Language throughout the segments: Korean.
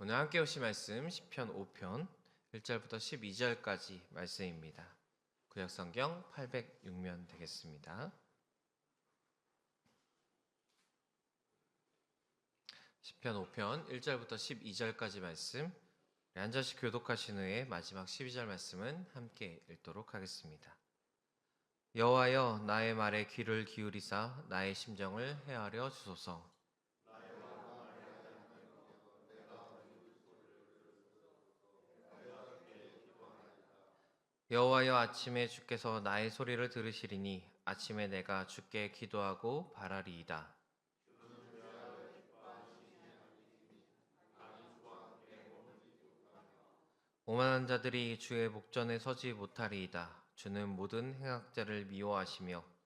오늘 함께 오실 말씀 시편 5편 1절부터 12절까지 말씀입니다. 구약성경 806면 되겠습니다. 시편 5편 1절부터 12절까지 말씀, 한 절씩 교독하신 후에 마지막 12절 말씀은 함께 읽도록 하겠습니다. 여호와여, 나의 말에 귀를 기울이사 나의 심정을 헤아려 주소서. 여호와여, 아침에 주께서 나의 소리를 들으시리니 아침에 내가 주께 기도하고 바라리이다. 오만한 자들이 주의 목전에 서지 못하리이다. 주는 모든 행악자를 미워하시며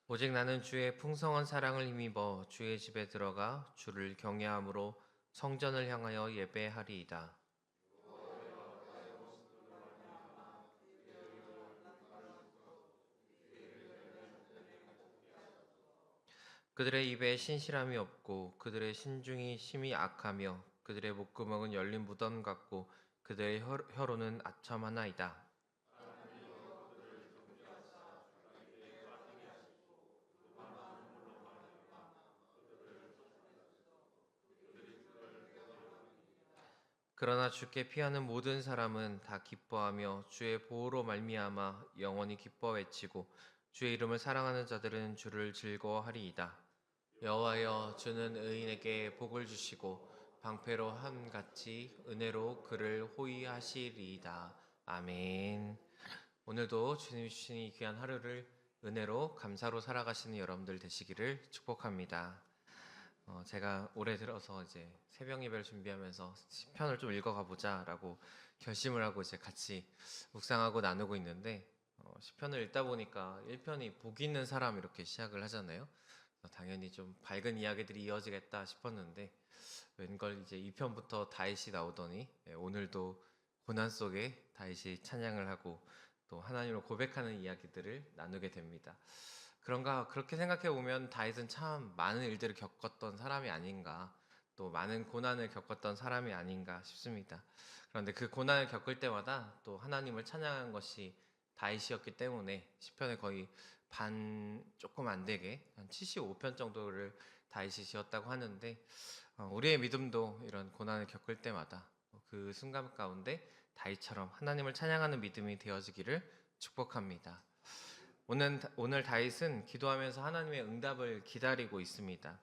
오직 나는 주의 풍성한 사랑을 힘입어 주의 집에 들어가 주를 경외함으로 성전을 향하여 예배하리이다. 그들의 입에 신실함이 없고 그들의 신중이 심히 악하며 그들의 목구멍은 열린 무덤 같고 그들의 혀로는 아첨하나이다. 그러나 주께 피하는 모든 사람은 다 기뻐하며 주의 보호로 말미암아 영원히 기뻐 외치고 주의 이름을 사랑하는 자들은 주를 즐거워하리이다. 여호와여, 주는 의인에게 복을 주시고 방패로 함같이 은혜로 그를 호위하시리이다. 아멘. 오늘도 주님 주신 이 귀한 하루를 은혜로 감사로 살아가시는 여러분들 되시기를 축복합니다. 제가 올해 들어서 이제 새벽 예배를 준비하면서 시편을 좀 읽어가 보자라고 결심을 하고 이제 같이 묵상하고 나누고 있는데, 시편을 읽다 보니까 1편이 복 있는 사람 이렇게 시작을 하잖아요. 당연히 좀 밝은 이야기들이 이어지겠다 싶었는데 웬걸 이제 2편부터 다윗이 나오더니 오늘도 고난 속에 다윗이 찬양을 하고 또 하나님을 고백하는 이야기들을 나누게 됩니다. 그렇게 생각해 보면 다윗은 참 많은 일들을 겪었던 사람이 아닌가, 또 많은 고난을 겪었던 사람이 아닌가 싶습니다. 그런데 그 고난을 겪을 때마다 또 하나님을 찬양한 것이 다윗이었기 때문에 시편의 거의 반 조금 안 되게 한 75편 정도를 다윗이 지었다고 하는데, 우리의 믿음도 이런 고난을 겪을 때마다 그 순간 가운데 다윗처럼 하나님을 찬양하는 믿음이 되어지기를 축복합니다. 오늘 다윗은 기도하면서 하나님의 응답을 기다리고 있습니다.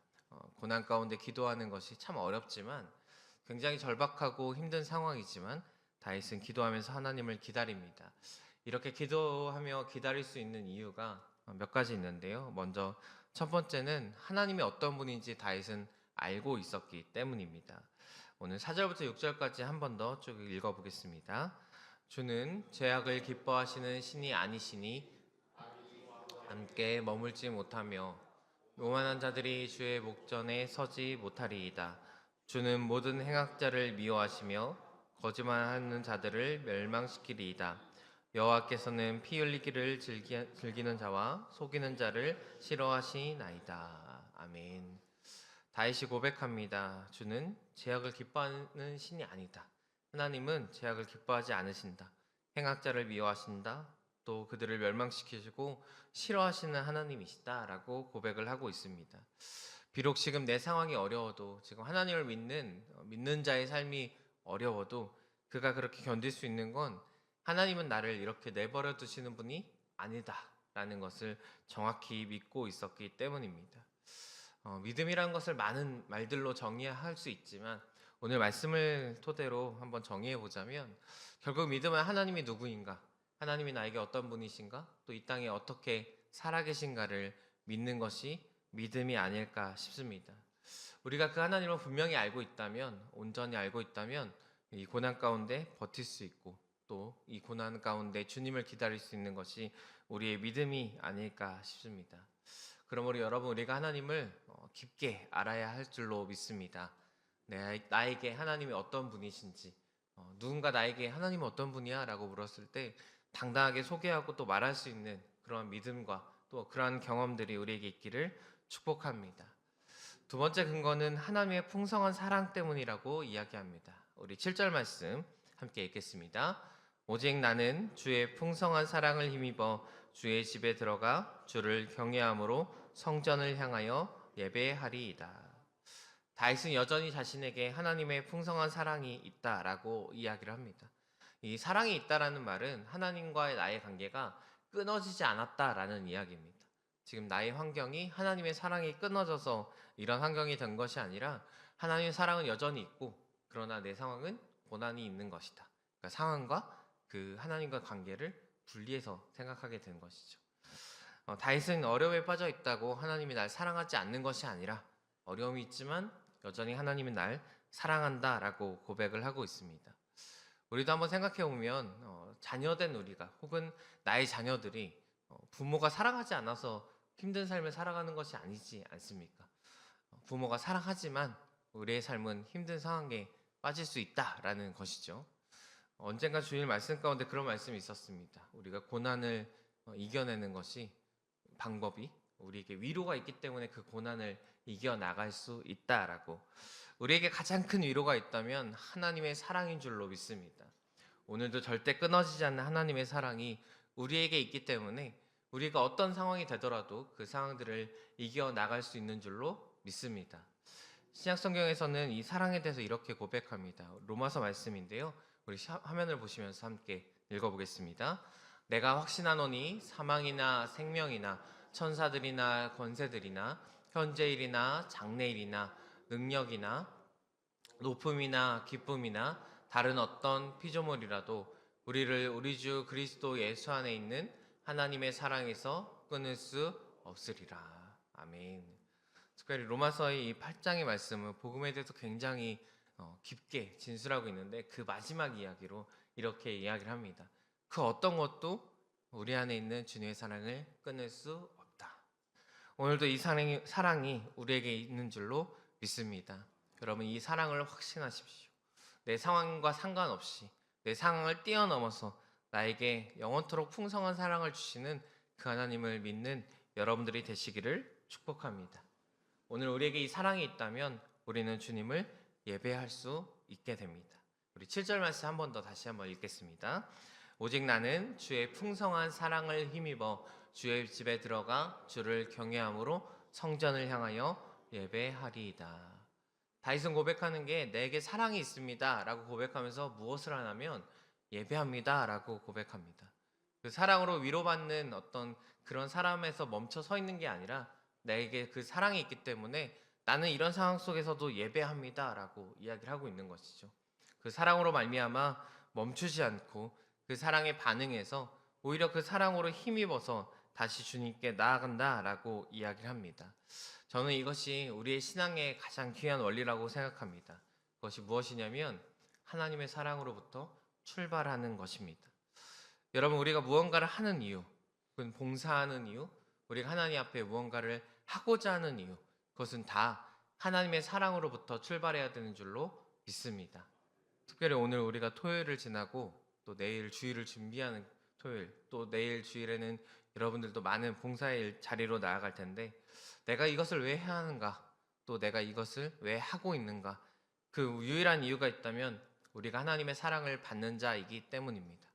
고난 가운데 기도하는 것이 참 어렵지만 굉장히 절박하고 힘든 상황이지만 다윗은 기도하면서 하나님을 기다립니다. 이렇게 기도하며 기다릴 수 있는 이유가 몇 가지 있는데요. 먼저 첫 번째는 하나님이 어떤 분인지 다윗은 알고 있었기 때문입니다. 오늘 4절부터 6절까지 한 번 더 쭉 읽어보겠습니다. 주는 죄악을 기뻐하시는 신이 아니시니 함께 머물지 못하며 오만한 자들이 주의 목전에 서지 못하리이다. 주는 모든 행악자를 미워하시며 거짓말하는 자들을 멸망시키리이다. 여호와께서는 피 흘리기를 즐기는 자와 속이는 자를 싫어하시나이다. 아멘. 다윗이 고백합니다. 주는 죄악을 기뻐하는 신이 아니다. 하나님은 죄악을 기뻐하지 않으신다. 행악자를 미워하신다. 또 그들을 멸망시키시고 싫어하시는 하나님이시다라고 고백을 하고 있습니다. 비록 지금 내 상황이 어려워도, 지금 하나님을 믿는 자의 삶이 어려워도 그가 그렇게 견딜 수 있는 건 하나님은 나를 이렇게 내버려 두시는 분이 아니다라는 것을 정확히 믿고 있었기 때문입니다. 믿음이란 것을 많은 말들로 정의할 수 있지만 오늘 말씀을 토대로 한번 정의해 보자면, 결국 믿음은 하나님이 누구인가, 하나님이 나에게 어떤 분이신가, 또 이 땅에 어떻게 살아계신가를 믿는 것이 믿음이 아닐까 싶습니다. 우리가 그 하나님을 분명히 알고 있다면, 온전히 알고 있다면 이 고난 가운데 버틸 수 있고 또 이 고난 가운데 주님을 기다릴 수 있는 것이 우리의 믿음이 아닐까 싶습니다. 그러므로 여러분, 우리가 하나님을 깊게 알아야 할 줄로 믿습니다. 나에게 하나님이 어떤 분이신지, 누군가 나에게 하나님은 어떤 분이야? 라고 물었을 때 당당하게 소개하고 또 말할 수 있는 그러한 믿음과 또 그러한 경험들이 우리에게 있기를 축복합니다. 두 번째 근거는 하나님의 풍성한 사랑 때문이라고 이야기합니다. 우리 7절 말씀 함께 읽겠습니다. 오직 나는 주의 풍성한 사랑을 힘입어 주의 집에 들어가 주를 경외함으로 성전을 향하여 예배하리이다. 다윗은 여전히 자신에게 하나님의 풍성한 사랑이 있다라고 이야기를 합니다. 이 사랑이 있다라는 말은 하나님과의 나의 관계가 끊어지지 않았다라는 이야기입니다. 지금 나의 환경이 하나님의 사랑이 끊어져서 이런 환경이 된 것이 아니라 하나님의 사랑은 여전히 있고 그러나 내 상황은 고난이 있는 것이다. 그러니까 상황과 그 하나님과 관계를 분리해서 생각하게 된 것이죠. 다윗은 어려움에 빠져 있다고 하나님이 날 사랑하지 않는 것이 아니라 어려움이 있지만 여전히 하나님은 날 사랑한다라고 고백을 하고 있습니다. 우리도 한번 생각해 보면 자녀된 우리가 혹은 나의 자녀들이 부모가 사랑하지 않아서 힘든 삶을 살아가는 것이 아니지 않습니까? 부모가 사랑하지만 우리의 삶은 힘든 상황에 빠질 수 있다라는 것이죠. 언젠가 주일 말씀 가운데 그런 말씀이 있었습니다. 우리가 고난을 이겨내는 것이 방법이 우리에게 위로가 있기 때문에 그 고난을 이겨나갈 수 있다라고. 우리에게 가장 큰 위로가 있다면 하나님의 사랑인 줄로 믿습니다. 오늘도 절대 끊어지지 않는 하나님의 사랑이 우리에게 있기 때문에 우리가 어떤 상황이 되더라도 그 상황들을 이겨나갈 수 있는 줄로 믿습니다. 신약 성경에서는 이 사랑에 대해서 이렇게 고백합니다. 로마서 말씀인데요. 우리 화면을 보시면서 함께 읽어보겠습니다. 내가 확신하노니 사망이나 생명이나 천사들이나 권세들이나 현재일이나 장래일이나 능력이나 높음이나 기쁨이나 다른 어떤 피조물이라도 우리를 우리 주 그리스도 예수 안에 있는 하나님의 사랑에서 끊을 수 없으리라. 아멘. 특별히 로마서의 이 8장의 말씀은 복음에 대해서 굉장히 깊게 진술하고 있는데 그 마지막 이야기로 이렇게 이야기를 합니다. 그 어떤 것도 우리 안에 있는 주님의 사랑을 끊을 수 없다. 오늘도 이 사랑이 우리에게 있는 줄로 믿습니다. 여러분 이 사랑을 확신하십시오. 내 상황과 상관없이 내 상황을 뛰어넘어서 나에게 영원토록 풍성한 사랑을 주시는 그 하나님을 믿는 여러분들이 되시기를 축복합니다. 오늘 우리에게 이 사랑이 있다면 우리는 주님을 예배할 수 있게 됩니다. 우리 7절 말씀 한 번 더 다시 한번 읽겠습니다. 오직 나는 주의 풍성한 사랑을 힘입어 주의 집에 들어가 주를 경외함으로 성전을 향하여 예배하리이다. 다윗은 고백하는 게 내게 사랑이 있습니다 라고 고백하면서 무엇을 하냐면 예배합니다 라고 고백합니다. 그 사랑으로 위로받는 어떤 그런 사람에서 멈춰 서 있는 게 아니라 내게 그 사랑이 있기 때문에 나는 이런 상황 속에서도 예배합니다 라고 이야기를 하고 있는 것이죠. 그 사랑으로 말미암아 멈추지 않고 그 사랑에 반응해서 오히려 그 사랑으로 힘입어서 다시 주님께 나아간다라고 이야기를 합니다. 저는 이것이 우리의 신앙의 가장 귀한 원리라고 생각합니다. 그것이 무엇이냐면 하나님의 사랑으로부터 출발하는 것입니다. 여러분 우리가 무언가를 하는 이유, 혹은 봉사하는 이유, 우리가 하나님 앞에 무언가를 하고자 하는 이유, 그것은 다 하나님의 사랑으로부터 출발해야 되는 줄로 믿습니다. 특별히 오늘 우리가 토요일을 지나고 또 내일 주일을 준비하는 토요일, 또 내일 주일에는 여러분들도 많은 봉사의 자리로 나아갈 텐데 내가 이것을 왜 해야 하는가, 또 내가 이것을 왜 하고 있는가, 그 유일한 이유가 있다면 우리가 하나님의 사랑을 받는 자이기 때문입니다.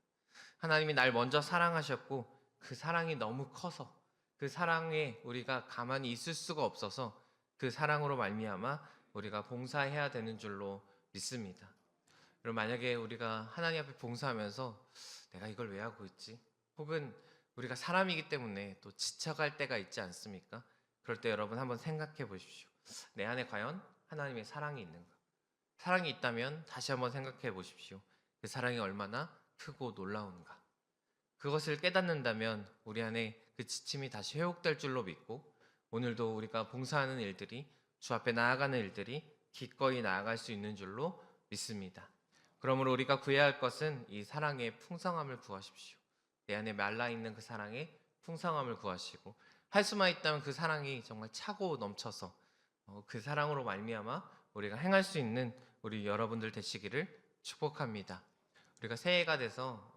하나님이 날 먼저 사랑하셨고 그 사랑이 너무 커서 그 사랑에 우리가 가만히 있을 수가 없어서 그 사랑으로 말미암아 우리가 봉사해야 되는 줄로 믿습니다. 그럼 만약에 우리가 하나님 앞에 봉사하면서 내가 이걸 왜 하고 있지? 혹은 우리가 사람이기 때문에 또 지쳐갈 때가 있지 않습니까? 그럴 때 여러분 한번 생각해 보십시오. 내 안에 과연 하나님의 사랑이 있는가? 사랑이 있다면 다시 한번 생각해 보십시오. 그 사랑이 얼마나 크고 놀라운가? 그것을 깨닫는다면 우리 안에 그 지침이 다시 회복될 줄로 믿고 오늘도 우리가 봉사하는 일들이, 주 앞에 나아가는 일들이 기꺼이 나아갈 수 있는 줄로 믿습니다. 그러므로 우리가 구해야 할 것은 이 사랑의 풍성함을 구하십시오. 내 안에 말라있는 그 사랑의 풍성함을 구하시고 할 수만 있다면 그 사랑이 정말 차고 넘쳐서 그 사랑으로 말미암아 우리가 행할 수 있는 우리 여러분들 되시기를 축복합니다. 우리가 새해가 돼서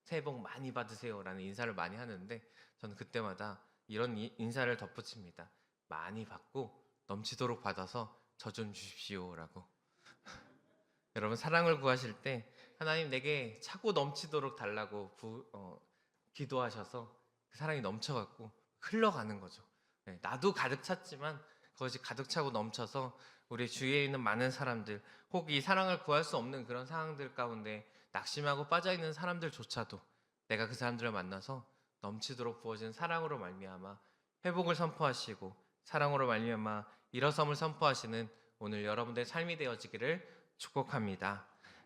새해 복 많이 받으세요라는 인사를 많이 하는데 저는 그때마다 이런 인사를 덧붙입니다. 많이 받고 넘치도록 받아서 저 좀 주십시오라고. 여러분 사랑을 구하실 때 하나님 내게 차고 넘치도록 달라고 기도하셔서 그 사랑이 넘쳐갖고 흘러가는 거죠. 네, 나도 가득 찼지만 그것이 가득 차고 넘쳐서 우리 주위에 있는 많은 사람들, 혹 이 사랑을 구할 수 없는 그런 상황들 가운데 낙심하고 빠져있는 사람들조차도 내가 그 사람들을 만나서 넘치도록 부어진 사랑으로 말미암아 회복을 선포하시고 사랑으로 말미암아 일어섬을 선포하시는 오늘 여러분들의 삶이 되어지기를 축복합니다.